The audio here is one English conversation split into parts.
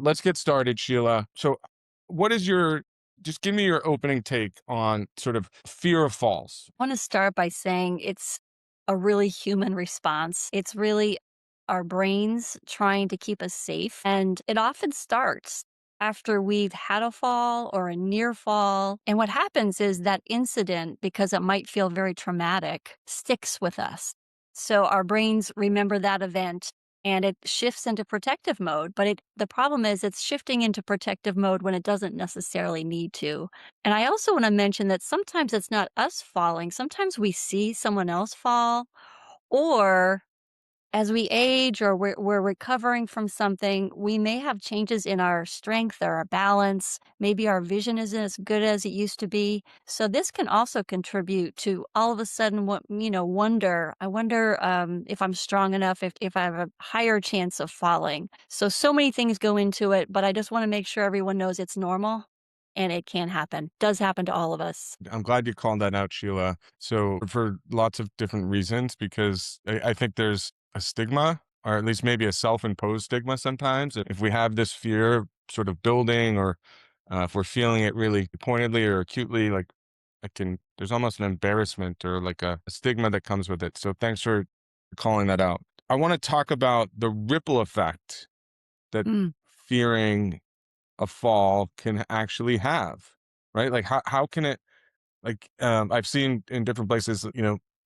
let's get started, Sheila. So, what is your, just give me your opening take on sort of fear of falls. I want to start by saying it's a really human response. It's really our brains trying to keep us safe. And it often starts after we've had a fall or a near fall. And what happens is that incident, because it might feel very traumatic, sticks with us. So our brains remember that event and it shifts into protective mode. But the problem is it's shifting into protective mode when it doesn't necessarily need to. And I also want to mention that sometimes it's not us falling. Sometimes we see someone else fall, or as we age or we're recovering from something, we may have changes in our strength or our balance. Maybe our vision isn't as good as it used to be. So this can also contribute to all of a sudden what, wonder. I wonder if I'm strong enough, if I have a higher chance of falling. So many things go into it, but I just want to make sure everyone knows it's normal and it can happen. Does happen to all of us. I'm glad you called that out, Sheila. So, for lots of different reasons, because I think there's a stigma, or at least maybe a self imposed stigma sometimes. If we have this fear sort of building, or if we're feeling it really pointedly or acutely, like there's almost an embarrassment or like a stigma that comes with it. So, thanks for calling that out. I want to talk about the ripple effect that Mm, fearing a fall can actually have, right? Like, how can it, like, I've seen in different places,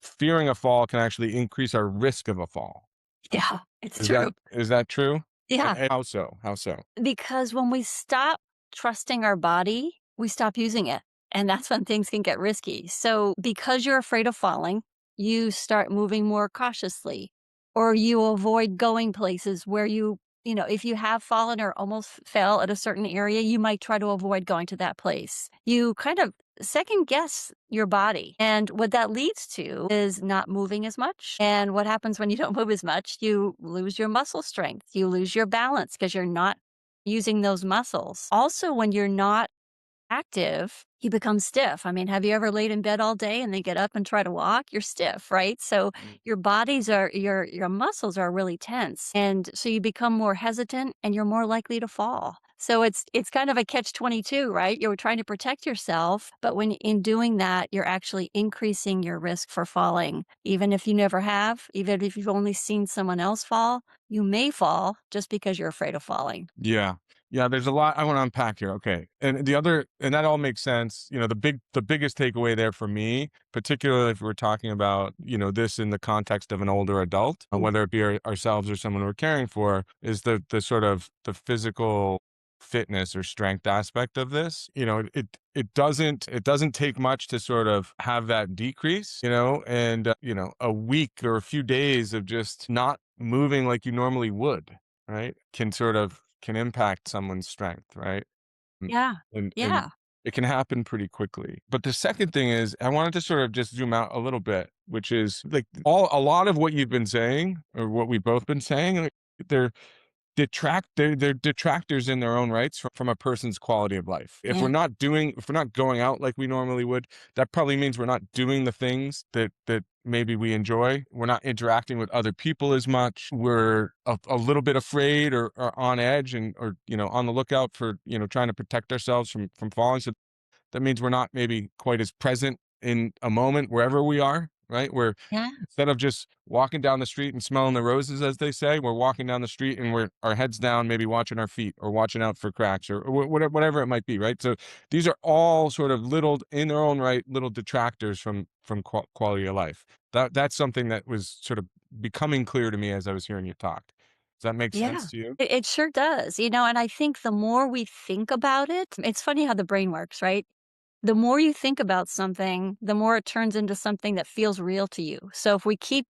fearing a fall can actually increase our risk of a fall. yeah, it's Is true. that true? Yeah. And how so? How so? Because when we stop trusting our body, we stop using it. And that's when things can get risky. So, because you're afraid of falling, you start moving more cautiously, or you avoid going places where if you have fallen or almost fell at a certain area, you might try to avoid going to that place. You kind of second guess your body. And what that leads to is not moving as much. And what happens when you don't move as much? You lose your muscle strength, you lose your balance because you're not using those muscles. Also, when you're not active, you become stiff. I mean, have you ever laid in bed all day and then get up and try to walk? You're stiff, right? So Mm. your muscles are really tense. And so you become more hesitant and you're more likely to fall. So it's kind of a catch 22, right? You're trying to protect yourself, but when in doing that, you're actually increasing your risk for falling. Even if you never have, even if you've only seen someone else fall, you may fall just because you're afraid of falling. Yeah. Yeah, there's a lot I want to unpack here. Okay. And that all makes sense. The biggest takeaway there for me, particularly if we're talking about, this in the context of an older adult, whether it be ourselves or someone we're caring for, is the sort of the physical fitness or strength aspect of this. It doesn't take much to sort of have that decrease, and a week or a few days of just not moving like you normally would, right, can impact someone's strength, right? Mm, Yeah. and Yeah. it can happen pretty quickly. But the second thing is, I wanted to sort of just zoom out a little bit, which is like a lot of what you've been saying, or what we've both been saying, like, they're they're detractors in their own rights from a person's quality of life. Yeah. If we're not going out like we normally would, that probably means we're not doing the things that maybe we enjoy. We're not interacting with other people as much. We're a little bit afraid, or on edge, and or on the lookout for, trying to protect ourselves from falling. So that means we're not maybe quite as present in a moment wherever we are, right? We're, Yeah. instead of just walking down the street and smelling the roses, as they say, we're walking down the street and we're our heads down, maybe watching our feet or watching out for cracks, or whatever it might be, right? So these are all sort of little, in their own right, little detractors from quality of life. That's something that was sort of becoming clear to me as I was hearing you talk. Does that make sense Yeah. to you? It sure does, and I think the more we think about it, it's funny how the brain works, right? The more you think about something, the more it turns into something that feels real to you. So if we keep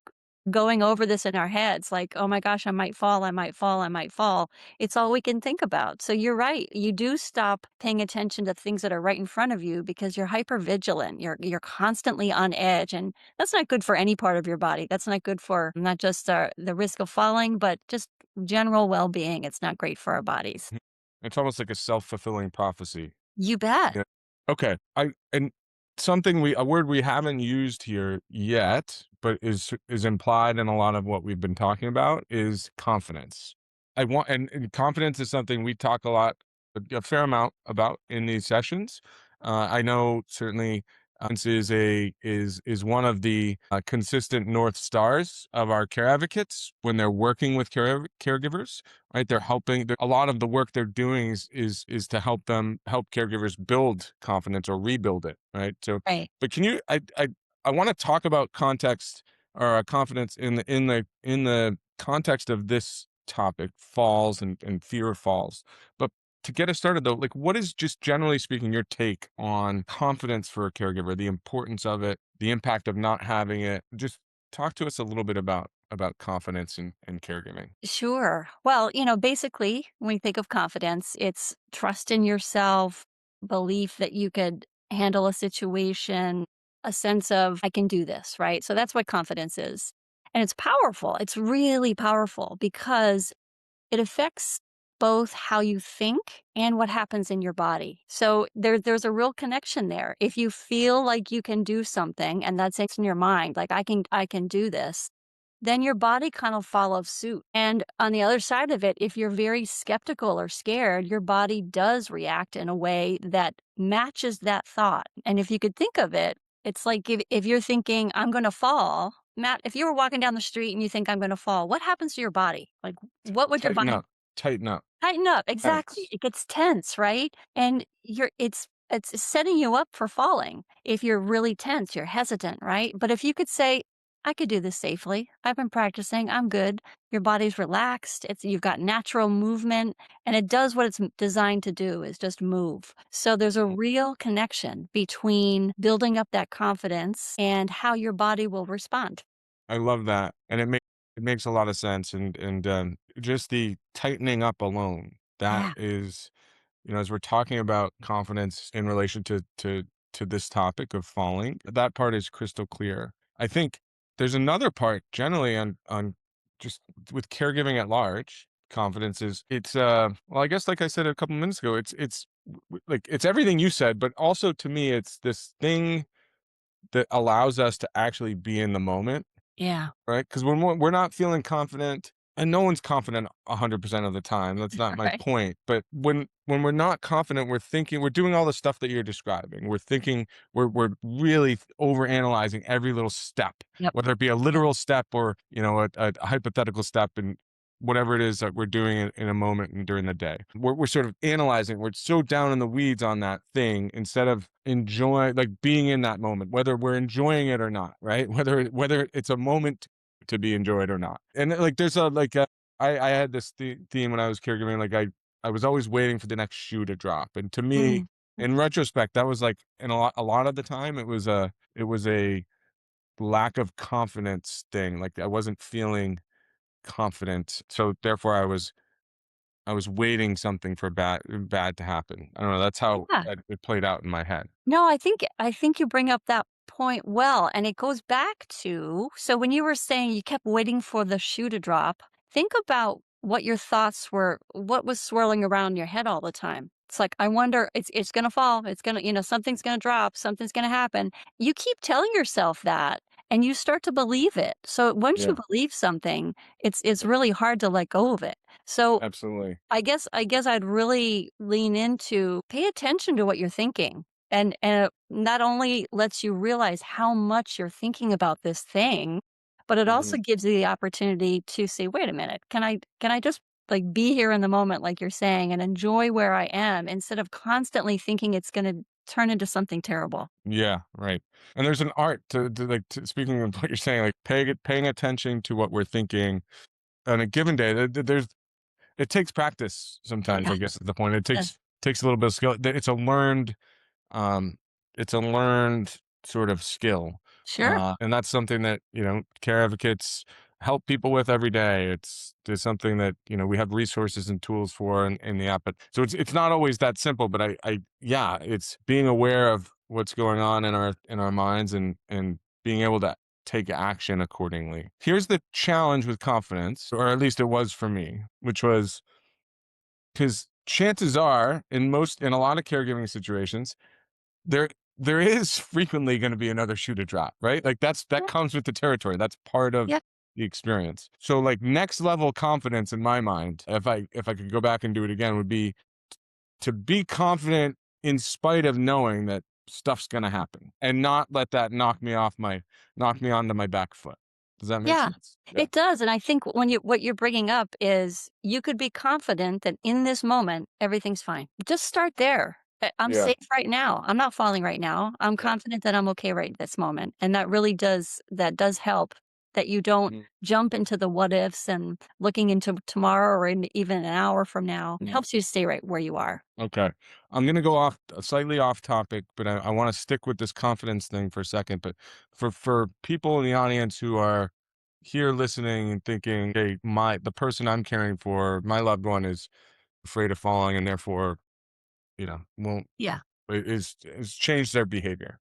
going over this in our heads, like, oh my gosh, I might fall, I might fall, I might fall, it's all we can think about. So you're right. You do stop paying attention to things that are right in front of you because you're hyper vigilant. You're constantly on edge. And that's not good for any part of your body. That's not good for not just the risk of falling, but just general well being. It's not great for our bodies. Mhm. It's almost like a self-fulfilling prophecy. You bet. Yeah. Okay. And something a word we haven't used here yet, but is implied in a lot of what we've been talking about, is confidence. I want, and confidence is something we talk a fair amount about in these sessions. I know certainly is one of the consistent north stars of our care advocates when they're working with caregivers. Right, they're helping. A lot of the work they're doing is to help caregivers build confidence or rebuild it. Right. So, Right. but can you? I want to talk about context or confidence in the context of this topic, falls and fear of falls. But to get us started though, like what is, just generally speaking, your take on confidence for a caregiver, the importance of it, the impact of not having it? Just talk to us a little bit about confidence and caregiving. Sure. Well, basically, when you think of confidence, it's trust in yourself, belief that you could handle a situation, a sense of, I can do this, right? So that's what confidence is. And it's powerful. It's really powerful because it affects both how you think and what happens in your body. So there's a real connection there. If you feel like you can do something and that's in your mind, like I can do this, then your body kind of follows suit. And on the other side of it, if you're very skeptical or scared, your body does react in a way that matches that thought. And if you could think of it, it's like if you're thinking, I'm going to fall, Matt, if you were walking down the street and you think I'm going to fall, what happens to your body? Like, what would your Tighten body up, tighten up. tighten up? Exactly. Tense. It gets tense, right? And it's setting you up for falling. If you're really tense, you're hesitant, right? But if you could say, I could do this safely. I've been practicing. I'm good. Your body's relaxed. You've got natural movement and it does what it's designed to do is just move. So there's a real connection between building up that confidence and how your body will respond. I love that, and it makes a lot of sense, and just the tightening up alone, that Yeah. is, as we're talking about confidence in relation to this topic of falling, that part is crystal clear. I think there's another part generally on just with caregiving at large. Confidence is well, I guess like I said a couple minutes ago, like it's everything you said, but also to me, it's this thing that allows us to actually be in the moment. Yeah. Right? Because when we're not feeling confident, and no one's confident 100% of the time, that's not my Right. point, but when we're not confident, we're doing all the stuff that you're describing. We're thinking, we're really overanalyzing every little step, Yep. whether it be a Yep. literal step or, a hypothetical step, and whatever it is that we're doing in a moment and during the day. We're sort of analyzing, we're so down in the weeds on that thing instead of enjoying, like, being in that moment, whether we're enjoying it or not, right? Whether it's a moment to be enjoyed or not. And like there's I had this theme when I was caregiving, like I was always waiting for the next shoe to drop. And to me, Mm. in retrospect, that was like, in a lot of the time it was a lack of confidence thing. Like I wasn't feeling confident. So therefore I was waiting something for bad to happen. I don't know, that's how Yeah. it played out in my head. No, I think you bring up that point well, and it goes back to so when you were saying you kept waiting for the shoe to drop, think about what your thoughts were, what was swirling around your head all the time. It's like, I wonder, it's gonna fall, it's gonna, something's gonna drop, something's gonna happen. You keep telling yourself that, and you start to believe it. So once you Yeah, believe something, it's really hard to let go of it. So absolutely. I guess I'd really lean into pay attention to what you're thinking. And it not only lets you realize how much you're thinking about this thing, but it Mhm. also gives you the opportunity to say, wait a minute, can I just like be here in the moment like you're saying and enjoy where I am instead of constantly thinking it's gonna turn into something terrible. Yeah, right. And there's an art speaking of what you're saying, like paying attention to what we're thinking on a given day. It takes practice sometimes, Yeah. I guess, is the point. It Yes. takes a little bit of skill. Um, it's a learned sort of skill, Sure. and that's something that care advocates help people with every day. It's something that we have resources and tools for in the app. But so it's not always that simple. But yeah, it's being aware of what's going on in our minds and being able to take action accordingly. Here's the challenge with confidence, or at least it was for me, which was because chances are in a lot of caregiving situations there there is frequently gonna be another shoe to drop, right? Like, that Yeah. comes with the territory, that's part of Yeah. the experience. So like next level confidence in my mind, if I could go back and do it again, would be to be confident in spite of knowing that stuff's gonna happen and not let that knock me onto my back foot. Does that make Yeah, sense? Yeah. it does, and I think when you what you're bringing up is you could be confident that in this moment, everything's fine. Just start there. I'm Yeah. safe right now. I'm not falling right now. I'm Yeah. confident that I'm okay right this moment, and that does help that you don't Mhm. jump into the what ifs and looking into tomorrow or even an hour from now. It Mhm. helps you stay right where you are. Okay. I'm gonna go off slightly off topic, but I want to stick with this confidence thing for a second. But for people in the audience who are here listening and thinking, hey, the person I'm caring for, my loved one is afraid of falling and therefore, won't Yeah. is changed their behavior.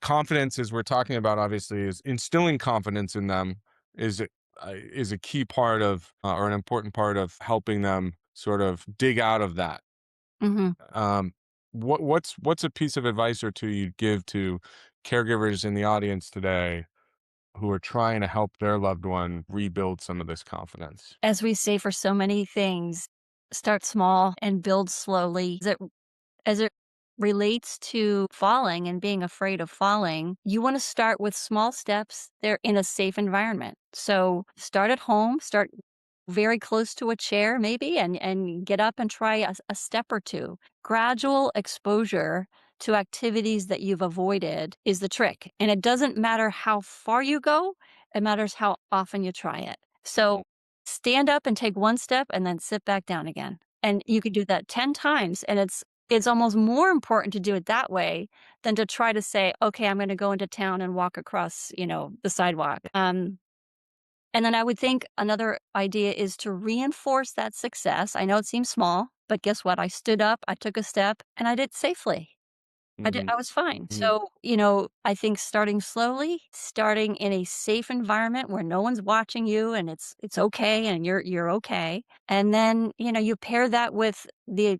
Confidence, as we're talking about, obviously, is instilling confidence in them is is a key part of or an important part of helping them sort of dig out of that. Mhm. Um, what's a piece of advice or two you'd give to caregivers in the audience today who are trying to help their loved one rebuild some of this confidence? As we say for so many things, start small and build slowly. As it relates to falling and being afraid of falling, you wanna start with small steps. They're in a safe environment. So, start at home, start very close to a chair maybe and get up and try a step or 2. Gradual exposure to activities that you've avoided is the trick, and it doesn't matter how far you go, it matters how often you try it. So, stand up and take 1 step and then sit back down again, and you could do that 10 times, and it's almost more important to do it that way than to try to say, "Okay, I'm gonna go into town and walk across, the sidewalk." And then I would think another idea is to reinforce that success. I know it seems small, but guess what? I stood up, I took a step, and I did it safely. Mhm, I was fine. mhm. So, I think starting slowly, starting in a safe environment where no one's watching you and it's okay and you're okay. And then, you pair that with the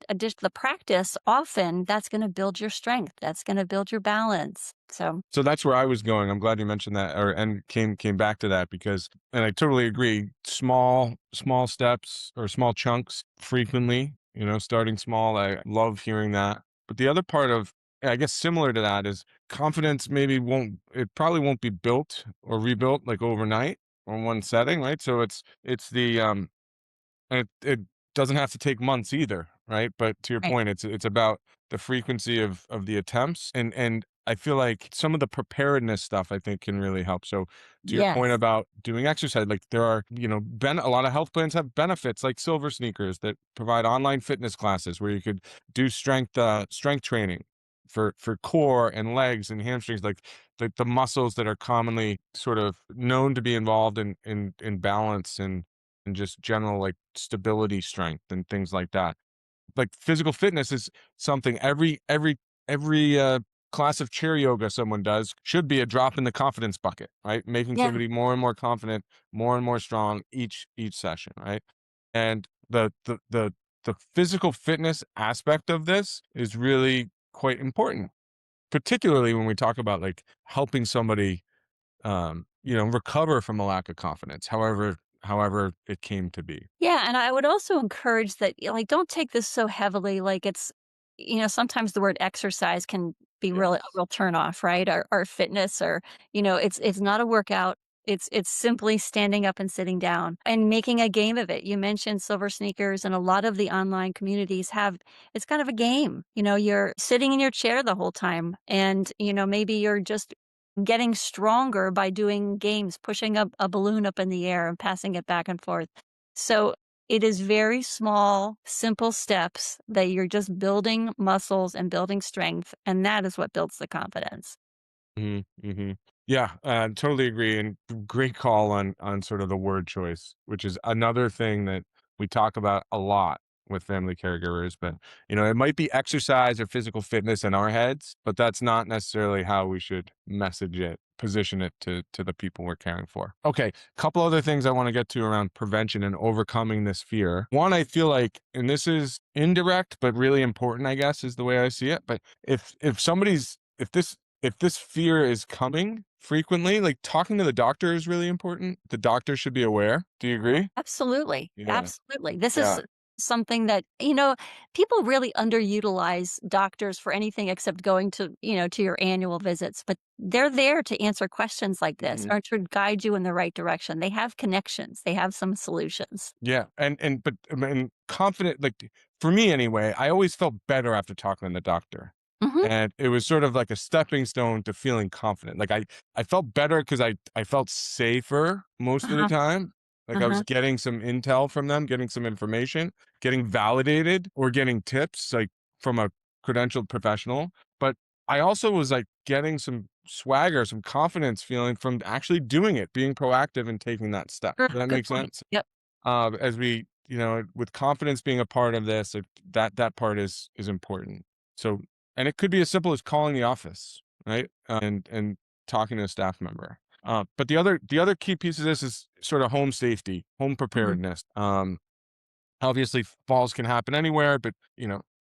practice often, that's going to build your strength. That's going to build your balance. So, So that's where I was going. I'm glad you mentioned that or and came back to that because and I totally agree. Small steps or small chunks frequently, starting small. I love hearing that. But the other part of I guess similar to that is confidence maybe won't it probably won't be built or rebuilt like overnight or in one setting, right? So it's the and it doesn't have to take months either, right? But to your right. point, it's about the frequency of the attempts, and I feel like some of the preparedness stuff I think can really help. So to your point Yes. about doing exercise, like there are, a lot of health plans have benefits like silver sneakers that provide online fitness classes where you could do strength training for core and legs and hamstrings, like the muscles that are commonly sort of known to be involved in balance and just general like stability strength and things like that. Like physical fitness is something every class of chair yoga someone does should be a drop in the confidence bucket, right? Making Yeah. somebody more and more confident, more and more strong each session, right? And the physical fitness aspect of this is really quite important, particularly when we talk about like helping somebody recover from a lack of confidence, however it came to be. Yeah, and I would also encourage that, like, don't take this so heavily. Like, sometimes the word exercise can be really a Yes. real turn off, right? Or fitness, or it's not a workout. It's simply standing up and sitting down and making a game of it. You mentioned silver sneakers, and a lot of the online communities have it's kind of a game. You're sitting in your chair the whole time, and maybe you're just getting stronger by doing games, pushing a balloon up in the air and passing it back and forth. So it is very small, simple steps that you're just building muscles and building strength, and that is what builds the confidence. Mhm, mhm. Yeah, totally agree, and great call on sort of the word choice, which is another thing that we talk about a lot with family caregivers, but, it might be exercise or physical fitness in our heads, but that's not necessarily how we should message it, position it to the people we're caring for. Okay, couple other things I wanna get to around prevention and overcoming this fear. One, I feel like and this is indirect, but really important, I guess, is the way I see it, but if somebody's if this fear is coming, frequently, like talking to the doctor is really important. The doctor should be aware. Do you agree? Absolutely, Yeah. absolutely. This is Yeah. something that, people really underutilize doctors for anything except going to your annual visits, but they're there to answer questions like this Mhm. or to guide you in the right direction. They have connections, they have some solutions. Yeah, and but and confident, like, for me anyway, I always felt better after talking to the doctor, Mhm. and it was sort of like a stepping stone to feeling confident. Like, I felt better because I felt safer most of the Uh-huh, time. Like, I was uh-huh. getting some intel from them, getting some information, getting validated or getting tips, like, from a credentialed professional, but I also was, like, getting some swagger, some confidence feeling from actually doing it, being proactive and taking that step. Sure, Does that good make point. sense? Yep. As we, with confidence being a part of this, that part is important. So, and it could be as simple as calling the office, right? And talking to a staff member. But the other key piece of this is sort of home safety, home Mhm. preparedness. Obviously falls can happen anywhere, but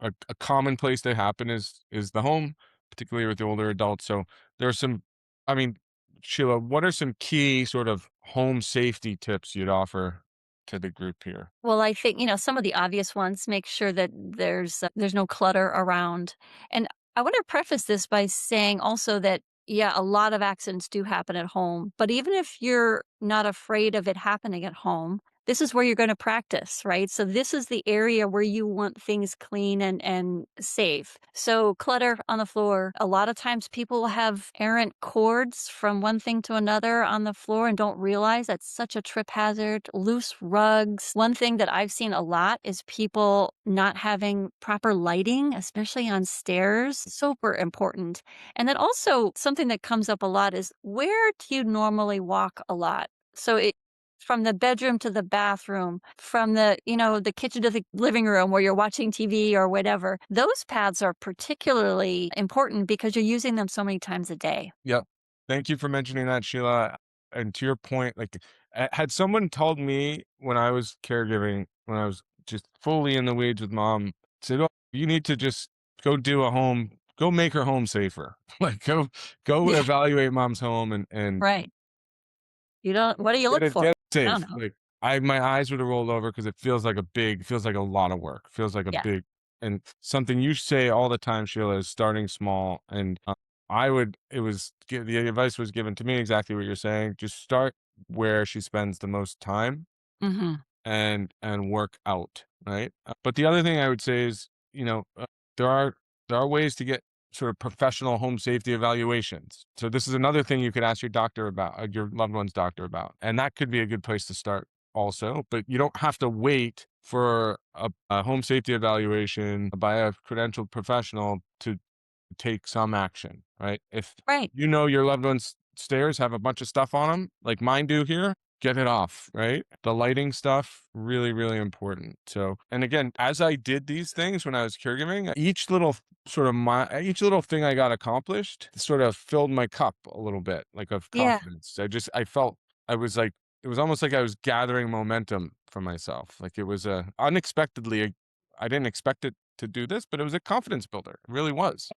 a common place they happen is the home, particularly with the older adults. So there are some, I mean, Sheila, what are some key sort of home safety tips you'd offer to the group here? Well, I think, some of the obvious ones, make sure that there's no clutter around. And I want to preface this by saying also that, yeah, a lot of accidents do happen at home. But even if you're not afraid of it happening at home, this is where you're going to practice, right? So this is the area where you want things clean and safe. So clutter on the floor. A lot of times people will have errant cords from one thing to another on the floor and don't realize that's such a trip hazard. Loose rugs. One thing that I've seen a lot is people not having proper lighting, especially on stairs. Super important. And then also something that comes up a lot is, where do you normally walk a lot? So from the bedroom to the bathroom, from the kitchen to the living room where you're watching TV or whatever. Those paths are particularly important because you're using them so many times a day. Yep. Thank you for mentioning that, Sheila. And to your point, like, had someone told me when I was caregiving, when I was just fully in the weeds with mom, said, "Oh, you need to just go make her home safer. Like, go Yeah, evaluate mom's home and right. You don't what do you get look it for? get it I don't safe." know. Like, my eyes would have rolled over because feels like a lot of work, feels like a Yeah. big, and something you say all the time, Sheila, is starting small. And I would it was gi the advice was given to me exactly what you're saying. Just start where she spends the most time Mhm. and work out, right? But the other thing I would say is, there are ways to get sort of professional home safety evaluations. So this is another thing you could ask your doctor about, your loved one's doctor about, and that could be a good place to start also. But you don't have to wait for a home safety evaluation by a credentialed professional to take some action, right? If Right. your loved one's stairs have a bunch of stuff on them, like mine do here, get it off, right? The lighting stuff, really, really important. So, and again, as I did these things when I was caregiving, each little thing I got accomplished sort of filled my cup a little bit, like, of Yeah. confidence. I felt I was like, it was almost like I was gathering momentum for myself. Like, it was unexpectedly, I didn't expect it to do this, but it was a confidence builder. It really was.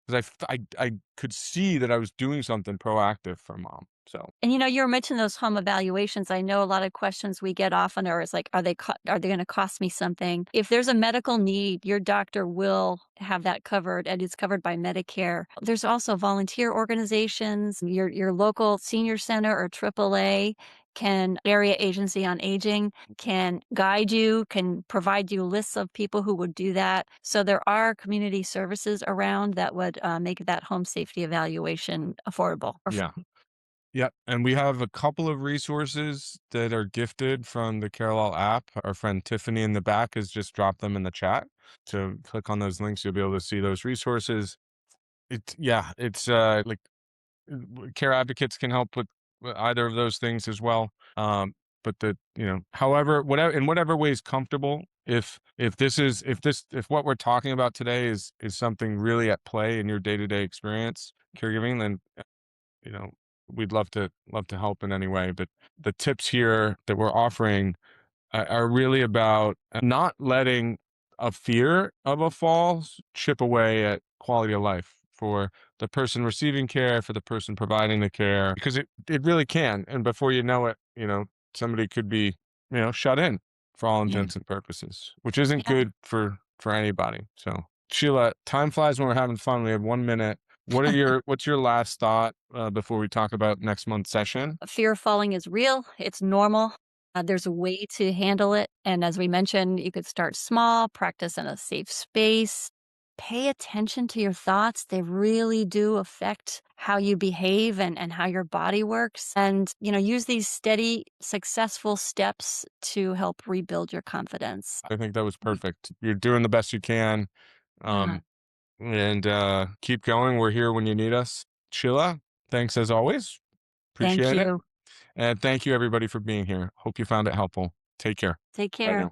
'Cause I could see that I was doing something proactive for mom, so And you were mentioning those home evaluations. I know a lot of questions we get often are is like, are they going to cost me something? If there's a medical need, your doctor will have that covered, and it's covered by Medicare. There's also volunteer organizations, your local senior center or AAA can area agency on aging can guide you, can provide you lists of people who would do that. So there are community services around that would make that home safety evaluation affordable or yeah. free. Yeah, and we have a couple of resources that are gifted from the Carallel app. Our friend Tiffany in the back has just dropped them in the chat. So click on those links, you'll be able to see those resources. Like, care advocates can help with either of those things as well. But however, whatever way is comfortable. If what we're talking about today is something really at play in your day to day experience caregiving, then you know we'd love to help in any way. But the tips here that we're offering are really about not letting a fear of a fall chip away at quality of life for the person receiving care, for the person providing the care, because it really can. And before you know it, somebody could be, shut in for all Yeah. intents and purposes, which isn't Yeah. good for anybody. So, Sheila, time flies when we're having fun. We have 1 minute. What's your last thought before we talk about next month's session? Fear of falling is real, it's normal. There's a way to handle it. And as we mentioned, you could start small, practice in a safe space. Pay attention to your thoughts. They really do affect how you behave and how your body works. And, use these steady, successful steps to help rebuild your confidence. I think that was Y- perfect. You're doing the best you can. Yeah. Um, and keep going. We're here when you need us. Sheila, thanks as always. Thank Appreciate it. you. And thank you, everybody, for being here. Hope you found it helpful. Take care. Take Bye care. now.